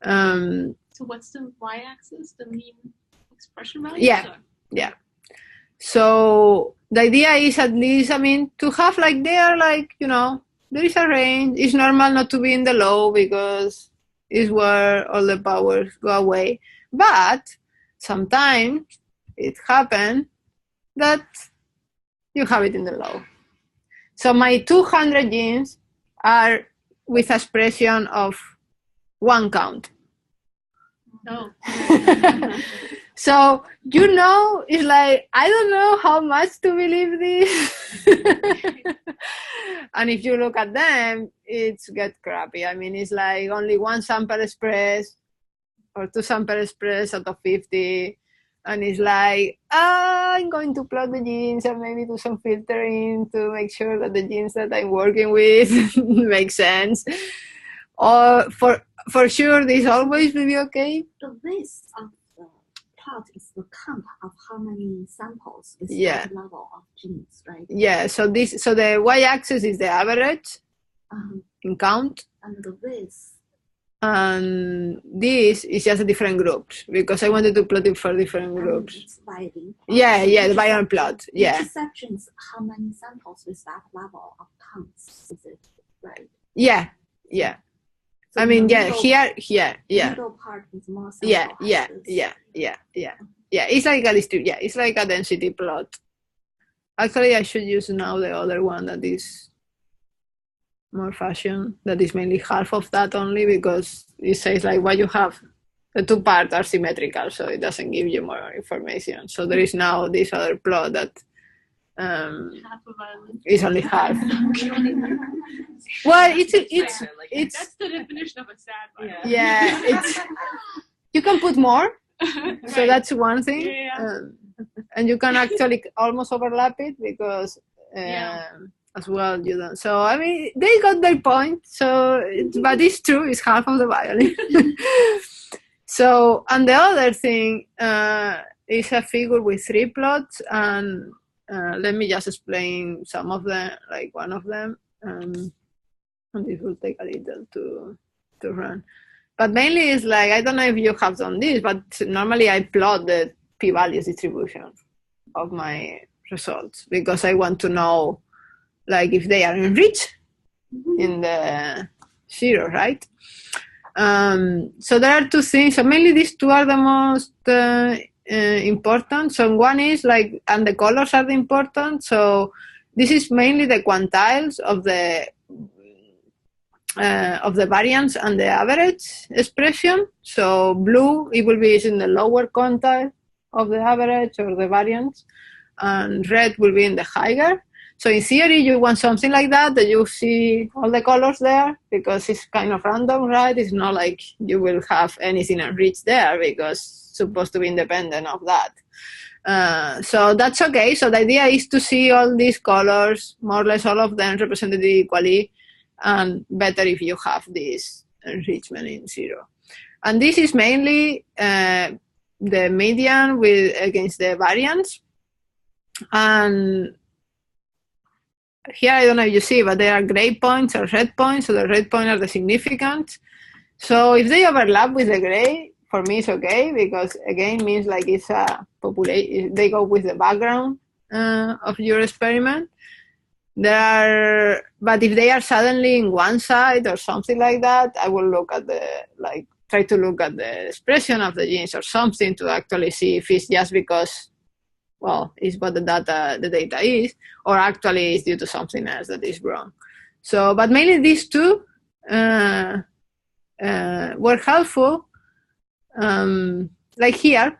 So what's the y-axis, the mean expression value? Yeah. Yeah. So the idea is, at least, I mean, to have like, they are like, you know, there is a range. It's normal not to be in the low, because it's where all the powers go away. But sometimes it happens that you have it in the low. So my 200 genes are with expression of 1 count. No. So, you know, it's like, I don't know how much to believe this. And if you look at them, it's get crappy. I mean, it's like only 1 sample expressed or 2 sample expressed out of 50. And it's like, I'm going to plot the genes and maybe do some filtering to make sure that the genes that I'm working with make sense. Or for sure, this always will be okay. The list of the plot is the count of how many samples is Yeah. the level of genes, right? Yeah, so the y-axis is the average in count. And the width. And this is just a different groups, because I wanted to plot it for different groups. It's dividing. Yeah, the Bayern plot. Yeah. Each section is how many samples with that level of counts, is it right? Yeah. So I mean, the yeah, middle- here, yeah. Middle part is more sample. Yeah. axis. It's like a it's like a density plot. Actually, I should use now the other one that is more fashion, that is mainly half of that only, because it says like what you have, the 2 parts are symmetrical, so it doesn't give you more information. So there is now this other plot that Half of violin. is only half. Well, it's That's the definition of a sad violin. yeah, it's, you can put more, so Right. that's one thing. Yeah. And you can actually almost overlap it, because Yeah. as well. You don't. So I mean, they got their point. So, but it's true. It's half of the violin. So, and the other thing is a figure with 3 plots, and let me just explain some of them, like one of them, and this will take a little to run. But mainly it's like, I don't know if you have done this, but normally I plot the p-values distribution of my results because I want to know, like, if they are enriched in the 0, right? So there are 2 things. So mainly these 2 are the most important. So one is like, and the colors are the important. So this is mainly the quantiles of the variance and the average expression. So blue, it will be in the lower quantile of the average or the variance, and red will be in the higher. So in theory, you want something like that you see all the colors there, because it's kind of random, right? It's not like you will have anything enriched there because it's supposed to be independent of that. So that's okay. So the idea is to see all these colors, more or less all of them represented equally, and better if you have this enrichment in 0. And this is mainly the median against the variance. And here, I don't know if you see, but there are gray points or red points. So the red points are the significant. So if they overlap with the gray, for me it's okay, because again, means like it's a population. They go with the background of your experiment. But if they are suddenly in one side or something like that, I will look at try to look at the expression of the genes or something to actually see if it's just because, well, it's what the data is, or actually it's due to something else that is wrong. So, but mainly these 2 were helpful, like here.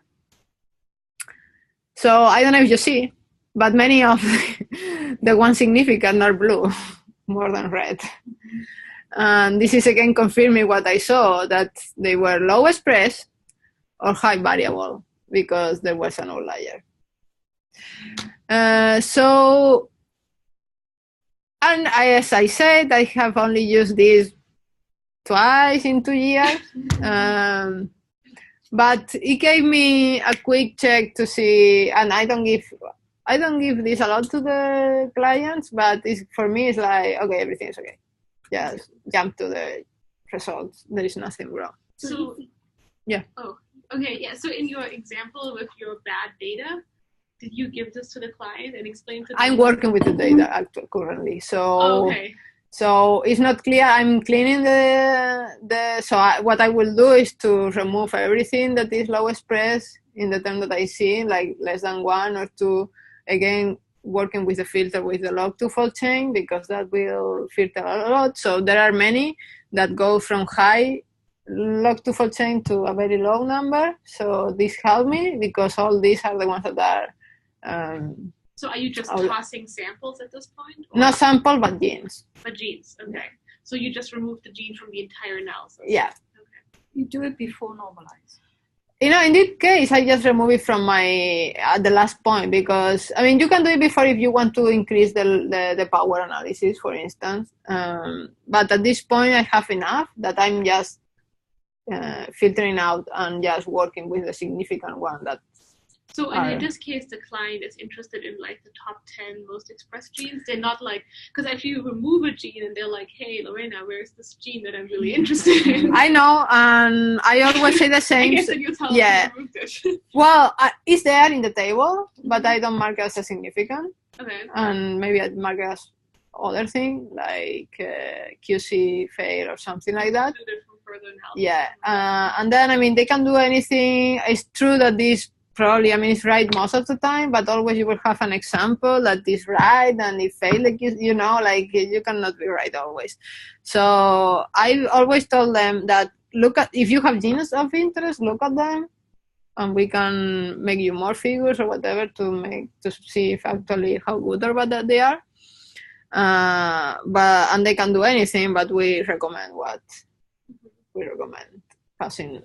So I don't know if you see, but many of the ones significant are blue more than red. And this is again confirming what I saw, that they were low expressed or high variable because there was an outlier. So, and as I said, I have only used this twice in 2 years, but it gave me a quick check to see. And I don't give this a lot to the clients, but for me it's like, okay, everything's okay. Just jump to the results. There is nothing wrong. So, yeah. Oh, okay, yeah. So in your example with your bad data, did you give this to the client and explain to them? I'm working with the data currently, so. Oh, okay. So it's not clear. I'm cleaning what I will do is to remove everything that is low expressed in the term that I see, like less than 1 or 2. Again, working with the filter with the log 2-fold chain, because that will filter a lot. So there are many that go from high log 2-fold chain to a very low number. So this helped me, because all these are the ones that are. So are you just tossing samples at this point? Or? Not sample, but genes. But genes, okay. Yeah. So you just remove the gene from the entire analysis? Yeah. Okay. You do it before normalize. In this case, I just remove it from at the last point, because, I mean, you can do it before if you want to increase the power analysis, for instance. But at this point, I have enough that I'm just filtering out and just working with the significant one that. So in this case, the client is interested in like the top 10 most expressed genes. They're not like, because if you remove a gene and they're like, hey, Lorena, where's this gene that I'm really interested in? I know, and I always say the same. I guess that you tell them you removed it. Well, it's there in the table, but I don't mark it as a significant. Okay. And maybe I mark it as other thing, like QC fail or something like that. Yeah, and then, I mean, they can do anything. It's true that this probably, I mean, it's right most of the time, but always you will have an example that is right and it failed, like, like you cannot be right always. So I always told them that if you have genes of interest, look at them, and we can make you more figures or whatever to see if actually how good or bad they are. And they can do anything, but we recommend passing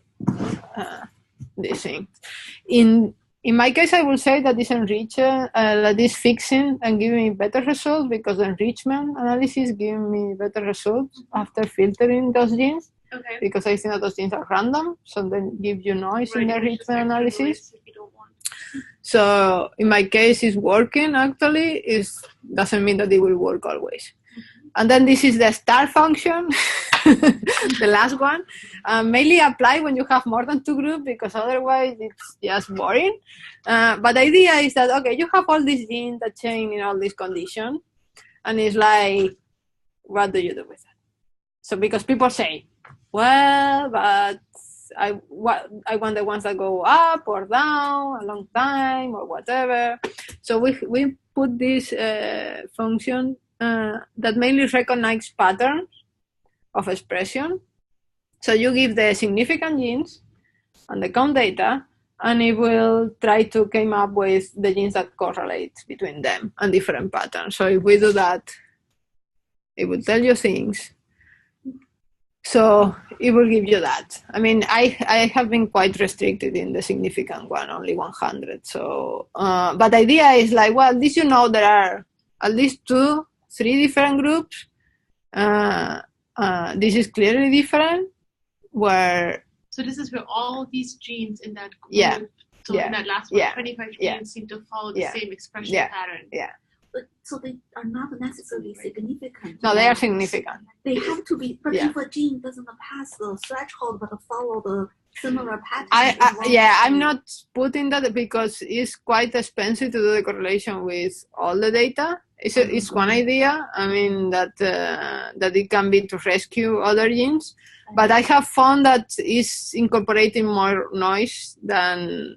this thing. In my case, I will say that this that this fixing and giving me better results because the enrichment analysis giving me better results after filtering those genes. Okay. Because I think that those genes are random, so then give you noise in the enrichment analysis. So in my case, it's working actually. It doesn't mean that it will work always. And then this is the star function, the last one. Mainly apply when you have more than 2 groups because otherwise it's just boring. But the idea is that, okay, you have all these genes that change in all these conditions. And it's like, what do you do with that? So because people say, well, but I want the ones that go up or down a long time or whatever. So we put this function that mainly recognizes patterns of expression. So you give the significant genes and the count data, and it will try to come up with the genes that correlate between them and different patterns. So if we do that, it will tell you things. So it will give you that. I mean, I have been quite restricted in the significant one, only 100. So, but the idea is like, well, at least you know there are at least 2, 3 different groups. This is clearly different. So this is where all these genes in that group. Yeah. So in that last one, 25 genes seem to follow the same expression pattern. Yeah. But so they are not necessarily significant. No, they are significant. They have to be, but if a gene doesn't pass the threshold but follow the similar pattern. I'm not putting that because it's quite expensive to do the correlation with all the data. It's one idea. I mean that it can be to rescue other genes, but I have found that it's incorporating more noise than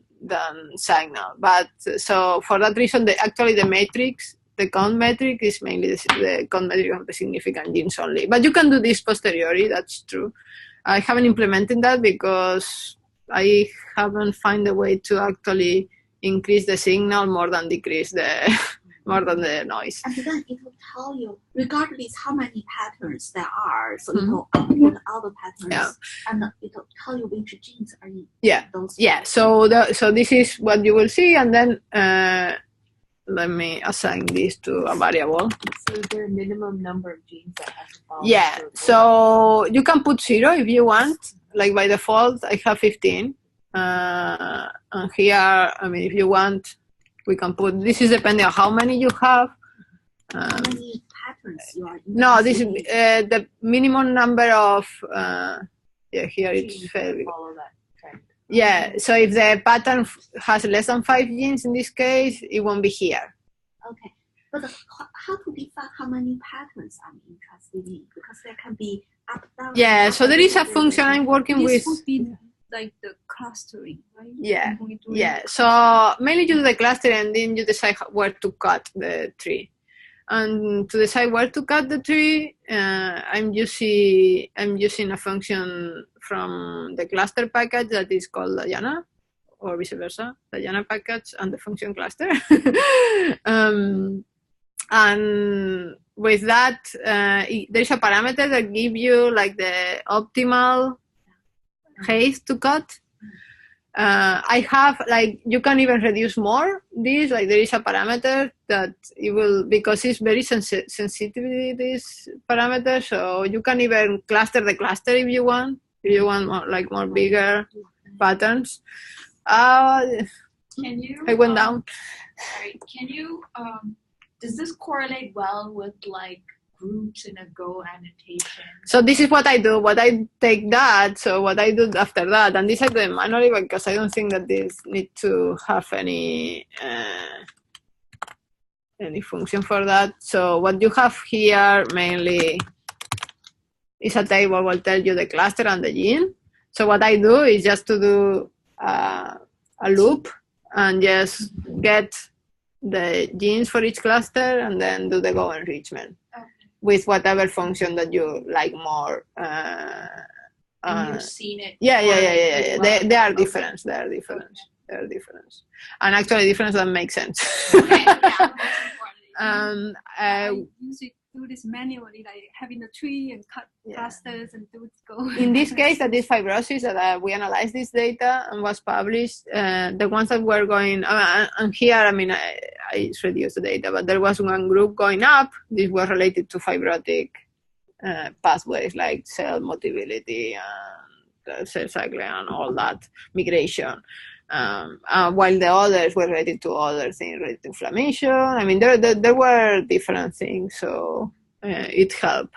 signal. But so for that reason, actually the matrix. The count metric is mainly the count metric of the significant genes only. But you can do this posteriori, that's true. I haven't implemented that because I haven't found a way to actually increase the signal more than decrease the noise. And then it will tell you, regardless how many patterns there are, so it will output all the patterns, and it will tell you which genes are in those. Yeah, so this is what you will see, and then let me assign this to a variable. So is there a minimum number of genes that have to follow? Yeah, so you can put 0 if you want. Like by default, I have 15. And here, I mean, if you want, we can put, this is depending on how many you have. How many patterns you are in? No, this is the minimum number of, here it's fairly. Follow that trend. Yeah, so if the pattern has less than 5 genes in this case, it won't be here. Okay, but how to define how many patterns I'm interested in? Because there can be up, down. Yeah, so there is a function I'm working with. This would be like the clustering, right? Yeah, yeah. So mainly you do the clustering and then you decide where to cut the tree. And to decide where to cut the tree, I'm using a function from the cluster package that is called Diana, or vice versa, the Diana package and the function cluster. And with that, there's a parameter that gives you like the optimal height to cut. I have, like, you can even reduce more this, like there is a parameter that it will, because it's very sensitive, this parameter, so you can even cluster the cluster if you want more, like more bigger patterns. Can you? I went down. Sorry, can you, does this correlate well with like groups in a Go annotation? So this is what I do. What I take that, so what I do after that, and this I do it manually because I don't think that this need to have any function for that. So what you have here mainly is a table will tell you the cluster and the gene. So what I do is just to do a loop and just get the genes for each cluster and then do the Go enrichment. With whatever function that you like more. And you've seen it. Yeah. They are different. They are different. And actually difference that makes sense. Okay, yeah, I use it do this manually, like having a tree and cut clusters and do it go. In this case, that is fibrosis, that we analyzed this data and was published. The ones that were going, and here, I mean, I reduced the data, but there was one group going up. This was related to fibrotic pathways like cell motility and cell cycling and all that, migration. While the others were related to other things, related to inflammation. I mean, there were different things, so it helped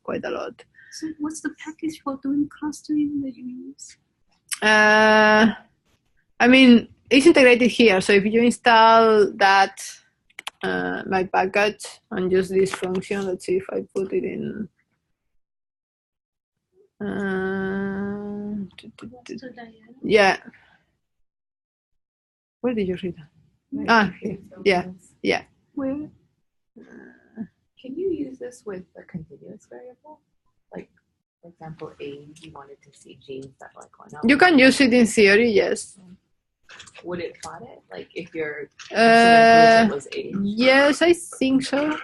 quite a lot. So what's the package for doing clustering that you use? I mean, it's integrated here. So if you install that, my package, and use this function, let's see if I put it in. Yeah. Where did you read that? Here. Yeah. Where? Can you use this with a continuous variable? Like, for example, age, you wanted to see genes that like going up. You can use it in theory, yes. Would it plot it? Like if your it was age? Yes, I think so.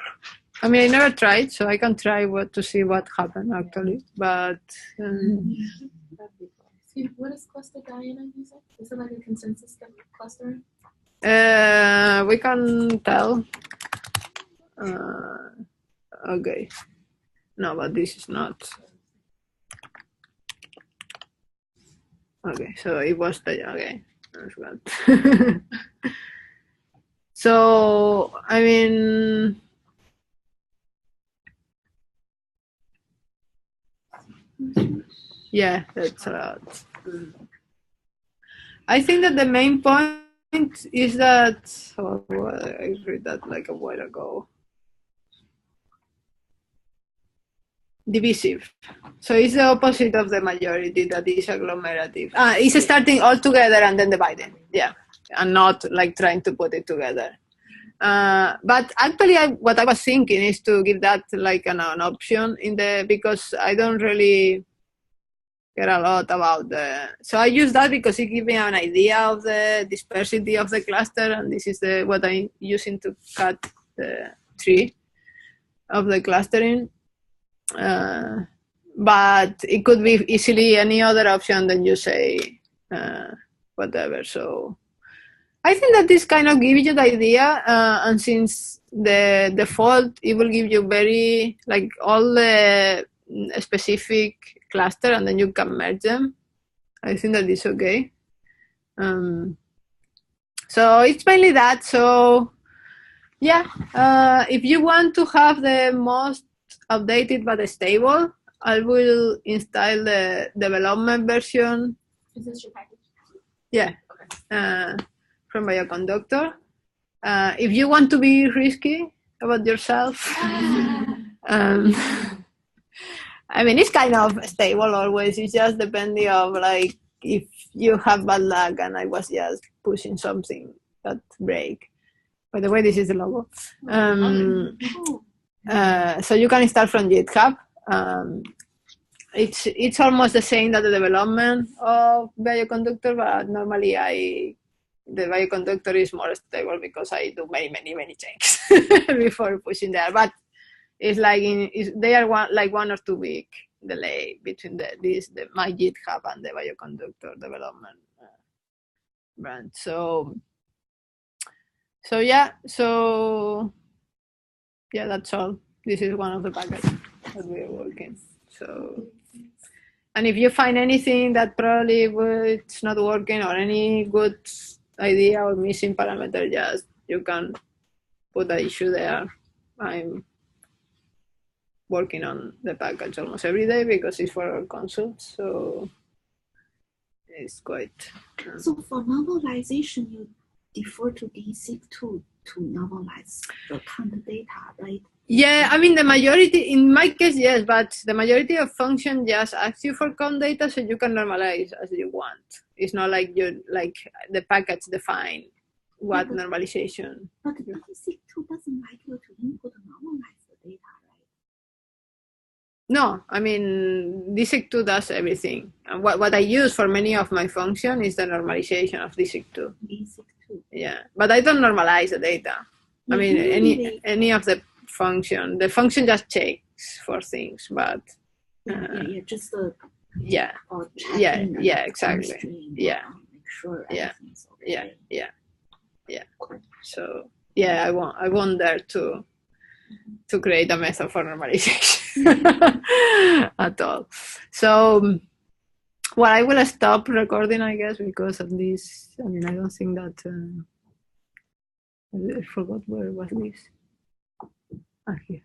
I mean, I never tried, so I can try to see what happened actually. But what is cluster Diana using? Is it like a consensus cluster? we can tell. Okay. No, but this is not. Okay, so it was the okay. That's good. So I mean. Yeah, that's a lot. I think that the main point is that, I read that like a while ago. Divisive. So it's the opposite of the majority, that is agglomerative. It's starting all together and then dividing. Yeah, and not like trying to put it together. But actually, what I was thinking is to give that like an option because I don't really care a lot about so I use that because it gives me an idea of the dispersity of the cluster, and this is what I'm using to cut the tree of the clustering. But it could be easily any other option than you say whatever. So I think that this kind of gives you the idea, and since the default, it will give you very, like, all the specific cluster, and then you can merge them. I think that is okay. So it's mainly that. So yeah, if you want to have the most updated but stable, I will install the development version. Is this your package? Yeah. From Bioconductor. If you want to be risky about yourself, I mean, it's kind of stable always. It's just depending of like if you have bad luck, and I was just pushing something that break. By the way, this is the logo. So you can start from GitHub. It's almost the same that the development of Bioconductor, but normally the Bioconductor is more stable because I do many checks before pushing there. But it's like they are like 1 or 2 week delay between my GitHub and the Bioconductor development branch. So yeah, that's all. This is one of the packages that we are working. So, and if you find anything that probably it's not working, or any good idea or missing parameter, just you can put the issue there. I'm working on the package almost every day because it's for our consults, so it's quite. So for normalization, you defer to DEGreport to normalize the count data, right? Yeah, I mean, the majority, in my case, yes, but the majority of functions just ask you for count data, so you can normalize as you want. It's not like the package define what normalization. But DEGreport doesn't like you to input normalize the data, right? No, I mean, DEGreport does everything. And what I use for many of my functions is the normalization of DEGreport. DEGreport. Yeah, but I don't normalize the data. I mean, any of the function. The function just checks for things, but just the yeah, exactly. Yeah, make sure yeah, everything's okay. yeah. So yeah, I want there to create a method for normalization at all. So, well, I will stop recording, I guess, because at least, I mean, I don't think that, I forgot where was this. Here.